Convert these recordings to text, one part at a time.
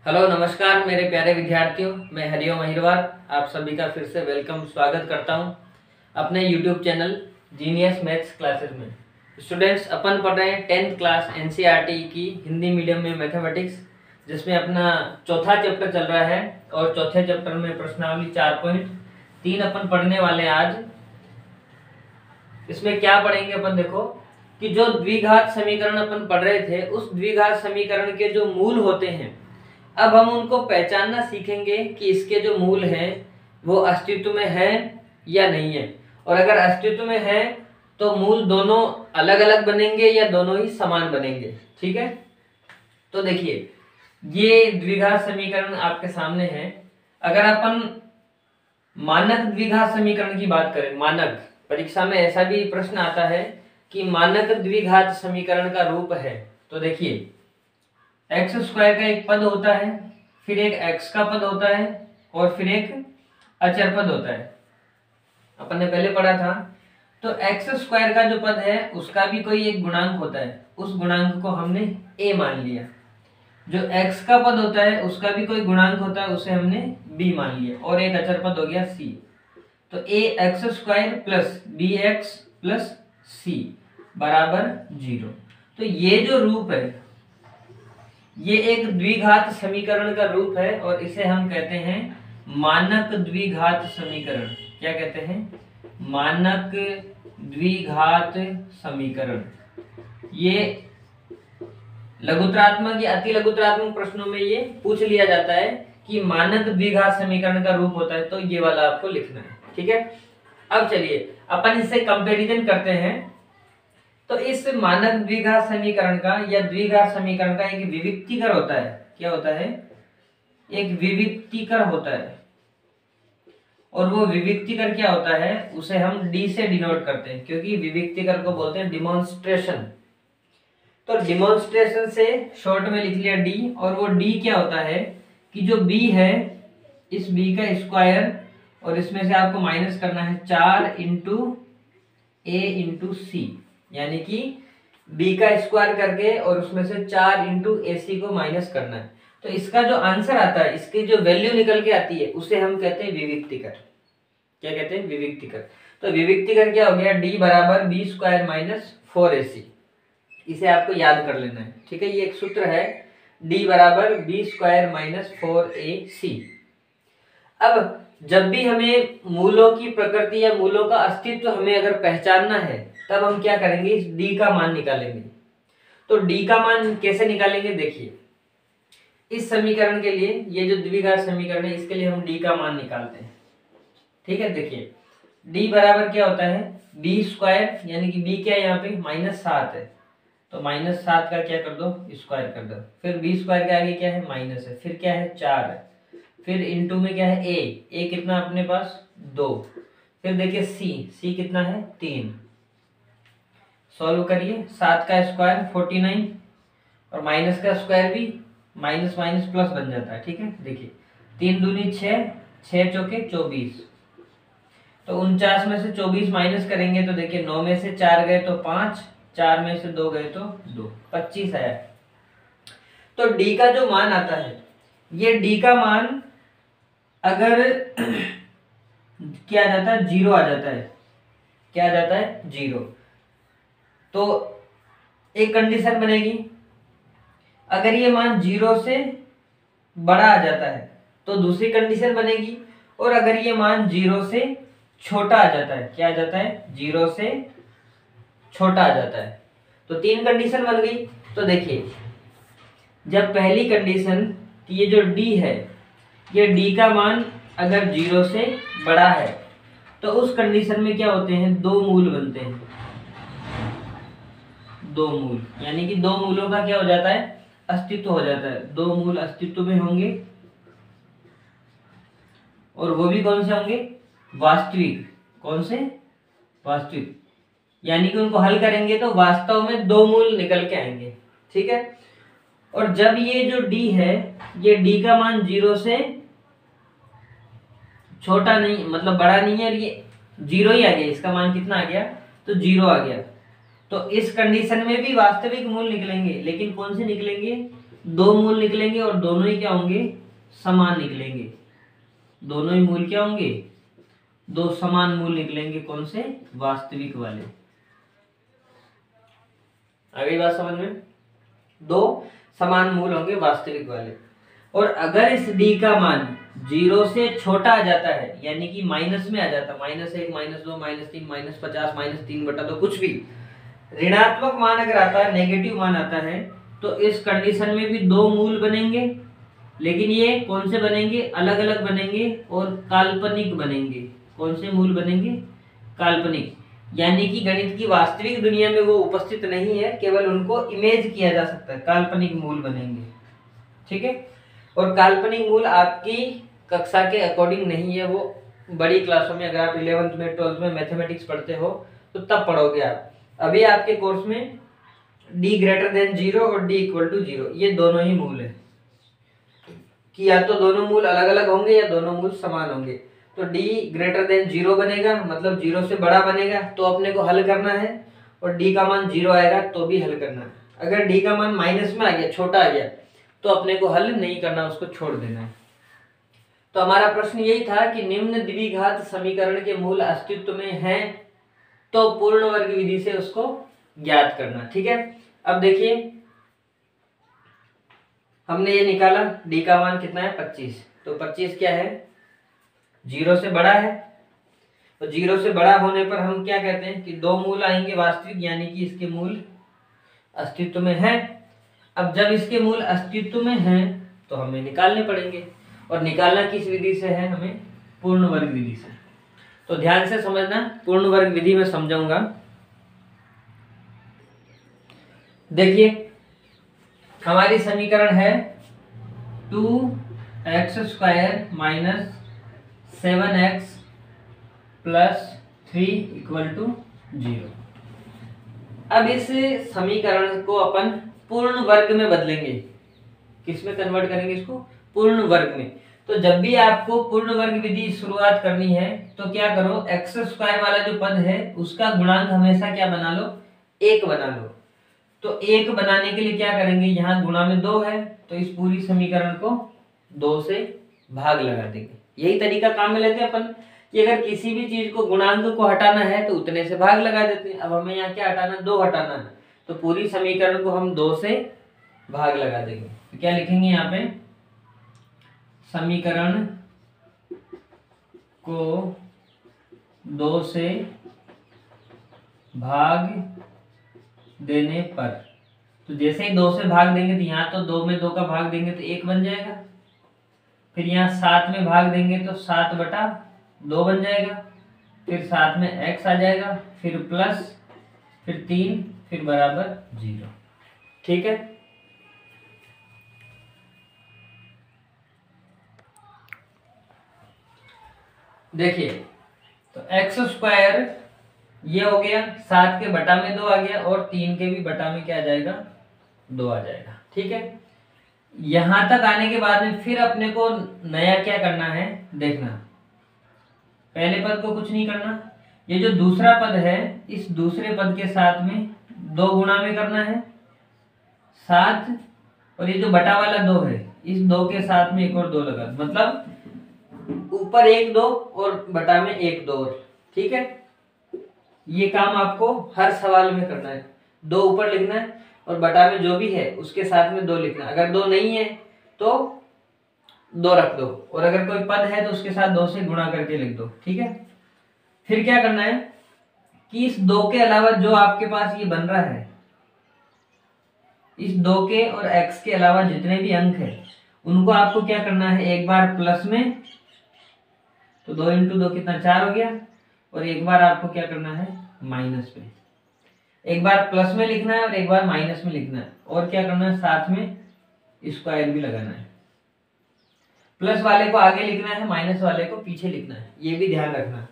Hello नमस्कार मेरे प्यारे विद्यार्थियों, मैं हरिओम अहिरवार आप सभी का फिर से वेलकम स्वागत करता हूं अपने YouTube channel genius maths classes में। स्टूडेंट्स, अपन पढ़ रहे हैं 10th क्लास एनसीईआरटी की हिंदी मीडियम में मैथमेटिक्स, जिसमें अपना चौथा चैप्टर चल रहा है और चौथे चैप्टर में प्रश्नावली 4.3 अपन पढ़ने वाले हैं आज। इसमें क्या पढ़ेंगे अपन, देखो कि जो द्विघात समीकरण अपन पढ़ रहे थे उस द्विघात समीकरण के जो मूल होते हैं, अब हम उनको पहचानना सीखेंगे कि इसके जो मूल हैं वो अस्तित्व में है या नहीं है, और अगर अस्तित्व में है तो मूल दोनों अलग अलग बनेंगे या दोनों ही समान बनेंगे। ठीक है, तो देखिए ये द्विघात समीकरण आपके सामने है। अगर अपन मानक द्विघात समीकरण की बात करें, मानक, परीक्षा में ऐसा भी प्रश्न आता है कि मानक द्विघात समीकरण का रूप है, तो देखिए एक्स स्क्वायर का एक पद होता है, फिर एक एक्स का पद होता है और फिर एक अचर पद होता है। अपन ने पहले पढ़ा था। तो एक्स स्क्वायर का जो पद है उसका भी कोई एक गुणांक होता है, उस गुणांक को हमने a मान लिया। जो x का पद होता है उसका भी कोई गुणांक होता है, उसे हमने b मान लिया, और एक अचर पद हो गया c। तो ax square plus bx plus c बराबर 0। तो ये जो रूप है ये एक द्विघात समीकरण का रूप है और इसे हम कहते हैं मानक द्विघात समीकरण। क्या कहते हैं? मानक द्विघात समीकरण। ये लघुत्रात्मक या अति लघुत्रात्मक प्रश्नों में ये पूछ लिया जाता है कि मानक द्विघात समीकरण का रूप होता है, तो ये वाला आपको लिखना है। ठीक है, अब चलिए अपन इससे कंपैरिजन करते हैं। तो इस मानक द्विघात समीकरण का या द्विघात समीकरण का एक विविक्तिकर होता है। क्या होता है? एक विविक्तिकर होता है, और वो विविक्तिकर क्या होता है उसे हम डी से डिनोट करते हैं, क्योंकि विविक्तिकर को बोलते हैं डिमॉन्स्ट्रेशन। तो डिमॉन्स्ट्रेशन से शॉर्ट में लिख लिया डी, और वो डी क्या होता है कि जो बी है, इस बी का स्क्वायर, और इसमें से आपको माइनस करना है 4 इंटू ए इंटू सी, यानी कि b का स्क्वायर करके और उसमें से 4 इंटू ए सी को माइनस करना है। तो इसका जो आंसर आता है, इसकी जो वैल्यू निकल के आती है, उसे हम कहते हैं विविक्तिकर। क्या कहते हैं? विविक्तिकर। तो विविक्तिकर क्या हो गया? d बराबर बी स्क्वायर माइनस 4ac। इसे आपको याद कर लेना है। ठीक है, ये एक सूत्र है, d बराबर बी स्क्वायर माइनस 4ac। अब जब भी हमें मूलों की प्रकृति या मूलों का अस्तित्व हमें अगर पहचानना है, तब हम क्या करेंगे? इस d का मान निकालेंगे। तो d का मान कैसे निकालेंगे? देखिए, इस समीकरण के लिए, ये जो द्विघात समीकरण है इसके लिए हम d का मान निकालते हैं। ठीक है, देखिए d बराबर क्या होता है? b स्क्वायर, यानी कि b क्या है यहाँ पे? -7 है, तो -7 का क्या कर दो? स्क्वायर कर दो। फिर b स्क्वायर के आगे क्या है? माइनस है, फिर क्या है? 4 है, फिर इंटू में क्या है? a कितना अपने पास? 2। फिर देखिए c कितना है? 3। सॉल्व करिए, 7 का स्क्वायर 49, और माइनस का स्क्वायर भी माइनस माइनस प्लस बन जाता है। ठीक है, देखिए 3 दूनी 6, 6 चौके 24, तो 49 में से 24 माइनस करेंगे तो देखिए 9 में से 4 गए तो 5, 4 में से 2 गए तो 2, 25 आया। तो d का जो मान आता है, ये d का मान अगर क्या आ जाता है? 0 आ जाता है। क्या आ जाता है? 0। तो एक कंडीशन बनेगी, अगर ये मान 0 से बड़ा आ जाता है तो दूसरी कंडीशन बनेगी, और अगर ये मान 0 से छोटा आ जाता है, क्या आ जाता है? 0 से छोटा आ जाता है। तो 3 कंडीशन बन गई। तो देखिए, जब पहली कंडीशन, ये जो d है, ये d का मान अगर 0 से बड़ा है तो उस कंडीशन में क्या होते हैं? 2 मूल बनते हैं। 2 मूल, यानी कि 2 मूलों का क्या हो जाता है? अस्तित्व हो जाता है। 2 मूल अस्तित्व में होंगे, और वो भी कौन से होंगे? वास्तविक। कौन से? वास्तविक, यानी कि उनको हल करेंगे तो वास्तव में 2 मूल निकल के आएंगे। ठीक है, और जब ये जो d है, ये d का मान 0 से छोटा नहीं, मतलब बड़ा नहीं है, और ये 0 ही आ गया, इसका मान कितना आ गया? तो 0 आ गया। तो इस कंडीशन में भी वास्तविक मूल निकलेंगे, लेकिन कौन से निकलेंगे? दो मूल निकलेंगे और दोनों ही क्या होंगे, समान निकलेंगे। दोनों ही मूल क्या होंगे, दो समान मूल निकलेंगे। कौन से, वास्तविक वाले। आ गई बात समझ में, दो समान मूल होंगे वास्तविक वाले। और अगर इस d का मान 0 से छोटा आ जाता है, यानी कि माइनस में आ जाता है, -1, -2, -3, -50, -3/2, कुछ भी ऋणात्मक मान अगर आता है, नेगेटिव मान आता है, तो इस कंडीशन में भी दो मूल बनेंगे, लेकिन ये कौन से बनेंगे, अलग अलग बनेंगे और काल्पनिक बनेंगे। कौन से मूल बनेंगे, काल्पनिक, यानी कि गणित की वास्तविक दुनिया में वो उपस्थित नहीं है, केवल उनको इमेज किया जा सकता है, काल्पनिक मूल बनेंगे। ठीक है, और काल्पनिक मूल आपकी कक्षा के अकॉर्डिंग नहीं है, वो बड़ी क्लासों में, अगर आप 11th में 12th में मैथमेटिक्स पढ़ते हो तो तब पढ़ोगे आप। अभी आपके कोर्स में d ग्रेटर देन 0 और d इक्वल टू 0 ये दोनों ही मूल है, कि या तो दोनों मूल अलग अलग होंगे या दोनों मूल समान होंगे। तो d ग्रेटर देन 0 बनेगा, मतलब 0 से बड़ा बनेगा, तो अपने को हल करना है, और d का मान 0 आएगा तो भी हल करना है। अगर d का मान माइनस में आ गया, छोटा आ गया, तो अपने को हल नहीं करना, उसको छोड़ देना है। तो हमारा प्रश्न यही था कि निम्न द्विघात समीकरण के मूल अस्तित्व में हैं, तो पूर्ण वर्ग विधि से उसको ज्ञात करना। ठीक है, अब देखिए हमने ये निकाला, d का मान कितना है, 25। तो 25 क्या है, 0 से बड़ा है। तो 0 से बड़ा होने पर हम क्या कहते हैं कि दो मूल आएंगे वास्तविक, यानी कि इसके मूल अस्तित्व में है। अब जब इसके मूल अस्तित्व में हैं तो हमें निकालने पड़ेंगे, और निकालना किस विधि से है, हमें पूर्ण वर्ग विधि से। तो ध्यान से समझना, पूर्ण वर्ग विधि में समझाऊंगा। देखिए हमारी समीकरण है 2x² - 7x + 3 = 0। अब इस समीकरण को अपन पूर्ण वर्ग में बदलेंगे। किस में कन्वर्ट करेंगे इसको, पूर्ण वर्ग में। तो जब भी आपको पूर्ण वर्ग विधि शुरुआत करनी है तो क्या करो, x² वाला जो पद है उसका गुणांक हमेशा क्या बना लो, 1 बना लो। तो 1 बनाने के लिए क्या करेंगे, यहाँ गुणा में 2 है, तो इस पूरी समीकरण को 2 से भाग लगा देंगे। यही तरीका काम में लेते हैं अपन, कि अगर किसी भी चीज को गुणांक को हटाना है तो उतने से भाग लगा देते हैं। अब हमें यहाँ क्या हटाना, 2 हटाना है, तो पूरी समीकरण को हम 2 से भाग लगा देंगे। तो क्या लिखेंगे यहाँ पे, समीकरण को 2 से भाग देने पर, तो जैसे ही 2 से भाग देंगे तो यहाँ तो 2 में 2 का भाग देंगे तो 1 बन जाएगा, फिर यहाँ 7 में भाग देंगे तो 7/2 बन जाएगा, फिर 7 में x आ जाएगा, फिर प्लस, फिर 3, फिर बराबर 0। ठीक है, देखिए तो x² ये हो गया, 7 के बटा में 2 आ गया, और 3 के भी बटा में क्या आ जाएगा, 2 आ जाएगा। ठीक है, यहां तक आने के बाद में फिर अपने को नया क्या करना है, देखना। पहले पद को कुछ नहीं करना, ये जो दूसरा पद है इस दूसरे पद के साथ में 2 गुणा में करना है 7, और ये जो बटा वाला 2 है इस 2 के साथ में एक और 2 लगा, मतलब ऊपर 1 2 और बटा में 1 2 और। ठीक है, ये काम आपको हर सवाल में करना है, 2 ऊपर लिखना है और बटा में जो भी है उसके साथ में 2 लिखना। अगर 2 नहीं है तो 2 रख दो, और अगर कोई पद है तो उसके साथ 2 से गुणा करके लिख दो। ठीक है, फिर क्या करना है कि इस 2 के अलावा जो आपके पास ये बन रहा है, इस 2 के और x के अलावा जितने भी अंक है उनको आपको क्या करना है, एक बार प्लस में, तो 2 × 2 कितना, 4 हो गया, और एक बार आपको क्या करना है, माइनस में। एक बार प्लस में लिखना है और एक बार माइनस में लिखना है, और क्या करना है, साथ में स्क्वायर भी लगाना है। प्लस वाले को आगे लिखना है, माइनस वाले को पीछे लिखना है, ये भी ध्यान रखना।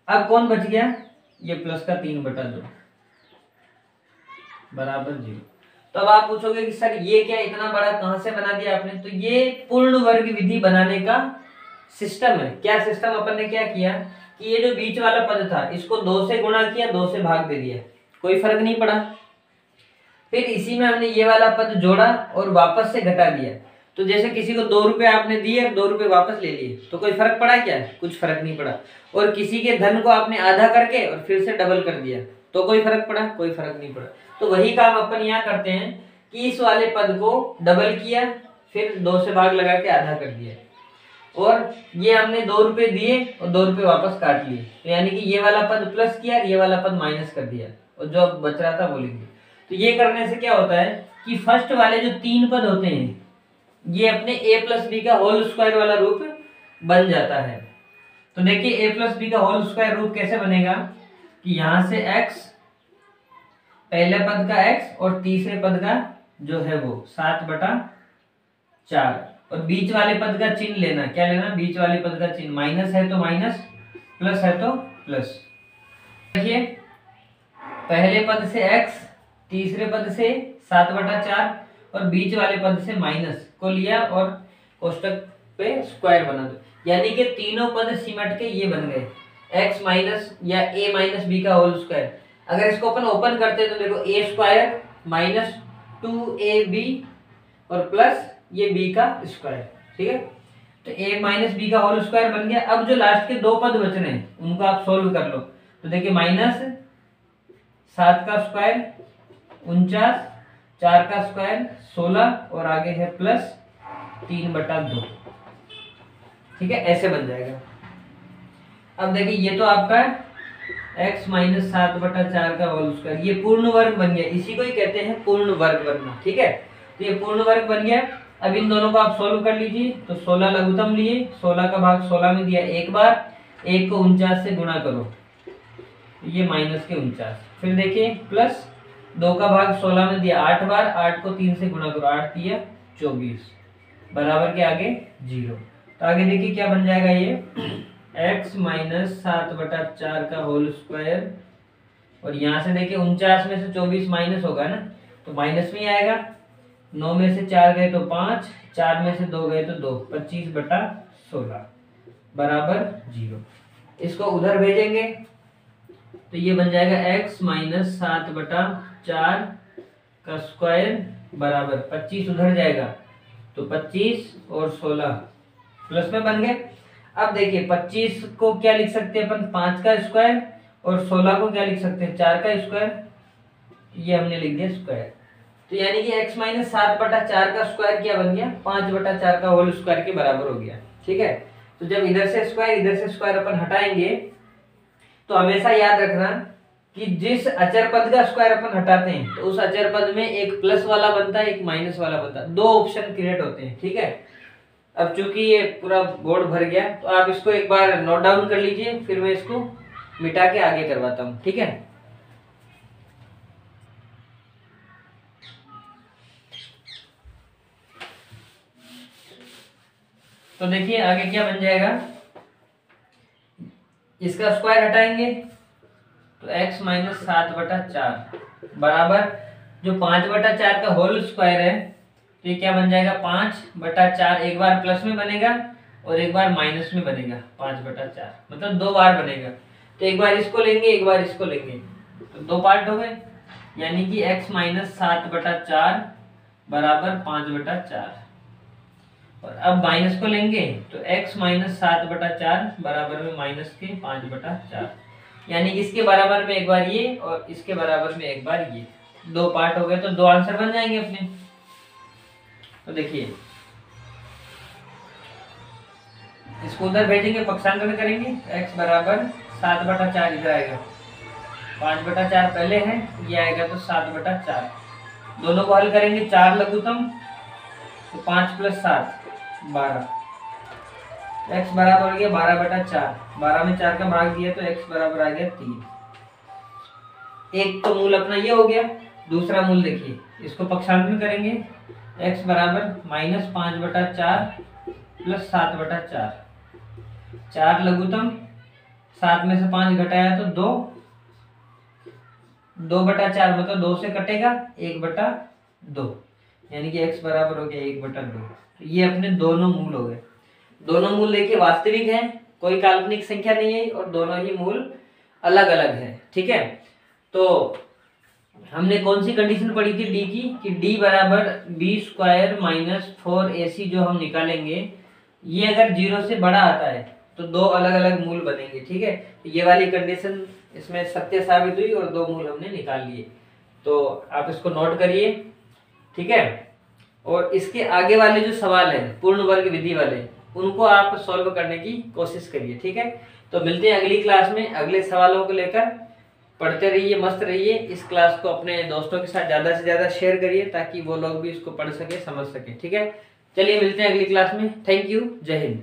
अब कौन बच गया, ये प्लस का 3/2 बराबर 0। तो अब आप पूछोगे कि सर ये क्या इतना बड़ा कहां से बना दिया आपने, तो ये पूर्ण वर्ग विधि बनाने का सिस्टम है। क्या सिस्टम अपन ने क्या किया कि ये जो बीच वाला पद था इसको 2 से गुणा किया, 2 से भाग दे दिया, कोई फर्क नहीं पड़ा। फिर इसी में हमने ये वाला पद जोड़ा और वापस से घटा दिया। तो जैसे किसी को 2 रुपए आपने दिए और 2 रुपए वापस ले लिए, तो कोई फर्क पड़ा क्या? कुछ फर्क नहीं पड़ा। और किसी के धन को आपने आधा करके और फिर से डबल कर दिया, तो कोई फर्क पड़ा? कोई फर्क नहीं पड़ा। तो वही काम अपन यहाँ करते हैं कि इस वाले पद को डबल किया, फिर 2 से भाग लगा के आधा कर दिया, और ये हमने 2 रुपए दिए और 2 रुपए वापस काट लिए, तो यानी कि ये वाला पद प्लस किया और ये वाला पद माइनस कर दिया, और जो बच रहा था वो लिख दिया। तो ये करने से क्या होता है कि फर्स्ट वाले जो 3 पद होते हैं ये अपने a प्लस बी का होल स्क्वायर वाला रूप बन जाता है। तो देखिए a प्लस बी का होल स्क्वायर रूप कैसे बनेगा कि यहां से x, पहले पद का x और तीसरे पद का जो है वो 7/4, और बीच वाले पद का चिन्ह लेना। क्या लेना? बीच वाले पद का चिन्ह। माइनस है तो माइनस, प्लस है तो प्लस। देखिए पहले पद से x, तीसरे पद से 7/4 और बीच वाले पद से माइनस को लिया और कोष्टक पे स्क्वायर बना दो, यानी कि तीनों पद सिमट के ये बन गए x माइनस या a माइनस बी का होल स्क्वायर। अगर इसको अपन ओपन करते तो देखो a स्क्वायर माइनस 2ab और प्लस ये b का स्क्वायर, ठीक है। तो a माइनस बी का होल स्क्वायर बन गया। अब जो लास्ट के 2 पद बच रहे हैं उनको आप सोल्व कर लो। तो देखिए माइनस 7 का स्क्वायर 49, 4 का स्क्वायर 16 और आगे है प्लस 3/2, ठीक है, ऐसे बन जाएगा। अब देखिए ये तो आपका x माइनस 7/4 का होल स्क्वायर, ये पूर्ण वर्ग बन गया। इसी को ही कहते हैं पूर्ण वर्ग बनना, ठीक है। तो ये पूर्ण वर्ग बन गया। अब इन दोनों को आप सोल्व कर लीजिए। तो 16 लघुत्तम लिए, 16 का भाग 16 में दिया एक बार, 1 को 49 से गुणा करो, ये माइनस के 49। फिर देखिए प्लस 2 का भाग 16 में दिया 8 बार, 8 को 3 से गुणा करो, 8 दिया 24 बराबर के आगे 0। तो आगे देखिए क्या बन जाएगा ये x माइनस 7/4 का होल स्क्वायर, और यहाँ से देखिए 49 में से 24 माइनस होगा ना, तो माइनस में ही आएगा। 9 में से 4 गए तो 5, 4 में से 2 गए तो 2, 25/16 बराबर 0। इसको उधर भेजेंगे तो ये बन जाएगा x माइनस 7/4 का स्क्वायर बराबर 25 उधर जाएगा तो 25 और 16 प्लस में बन गए। अब देखिए 25 को क्या लिख सकते हैं अपन? 5 का स्क्वायर, और 16 को क्या लिख सकते हैं? 4 का स्क्वायर। ये हमने लिख दिया स्क्वायर। तो यानी कि x माइनस 7/4 का स्क्वायर क्या बन गया? 5/4 का होल स्क्वायर के बराबर हो गया, ठीक है। तो जब इधर से स्क्वायर अपन हटाएंगे तो हमेशा याद रखना कि जिस अचर पद का स्क्वायर अपन हटाते हैं तो उस अचर पद में एक प्लस वाला बनता है, एक माइनस वाला बनता है, 2 ऑप्शन क्रिएट होते हैं, ठीक है। अब चूंकि ये पूरा बोर्ड भर गया तो आप इसको एक बार नोट डाउन कर लीजिए, फिर मैं इसको मिटा के आगे करवाता हूँ, ठीक है। तो देखिए आगे क्या बन जाएगा, इसका स्क्वायर हटाएंगे तो x माइनस 7/4 बराबर जो 5/4 का होल स्क्वायर है, तो ये क्या बन जाएगा? 5/4, एक बार प्लस में बनेगा और एक बार माइनस में बनेगा। 5/4 मतलब 2 बार बनेगा। तो एक बार इसको लेंगे, एक बार इसको लेंगे, तो 2 पार्ट हो गए, यानी कि x माइनस 7/4 बराबर 5/4। और अब माइनस को लेंगे तो x माइनस 7/4 बराबर में माइनस के 5/4, यानी इसके बराबर में एक बार ये और इसके बराबर में एक बार ये, 2 पार्ट हो गए। तो 2 आंसर बन जाएंगे अपने। तो देखिए इसको उधर भेजेंगे, पक्षांतरण करेंगे, x बराबर 7/4 इधर आएगा, 5/4 पहले है, ये आएगा तो 7/4। दोनों को हल करेंगे, 4 लघुत्तम तो 5 + 7 12, x बराबर हो गया 12/4। 12 में 4 का भाग दिया तो x बराबर आ गया 3। एक तो मूल अपना ये हो गया। दूसरा मूल देखिए, इसको पक्षांतरण करेंगे, x बराबर माइनस 5/4 प्लस 7/4, 4 लघुत्तम, 7 में से 5 घटाया तो 2, 2/4 मतलब 2 से कटेगा 1/2, यानी कि x बराबर हो गया 1/2। तो ये अपने दोनों मूल हो गए। दोनों मूल देखिए वास्तविक हैं, कोई काल्पनिक संख्या नहीं है, और दोनों ही मूल अलग अलग है, ठीक है। तो हमने कौन सी कंडीशन पढ़ी थी डी की, कि डी बराबर बी स्क्वायर माइनस 4ac जो हम निकालेंगे, ये अगर 0 से बड़ा आता है तो दो अलग अलग मूल बनेंगे। ठीक है, ये वाली कंडीशन इसमें सत्य साबित हुई और दो मूल हमने निकाल लिए। तो आप इसको नोट करिए। ठीक है, और इसके आगे वाले जो सवाल है पूर्ण वर्ग विधि वाले, उनको आप सॉल्व करने की कोशिश करिए। ठीक है, तो मिलते हैं अगली क्लास में अगले सवालों को लेकर। पढ़ते रहिए, मस्त रहिए। इस क्लास को अपने दोस्तों के साथ ज्यादा से ज्यादा शेयर करिए ताकि वो लोग भी इसको पढ़ सके, समझ सके। ठीक है, चलिए मिलते हैं अगली क्लास में। थैंक यू, जय हिंद।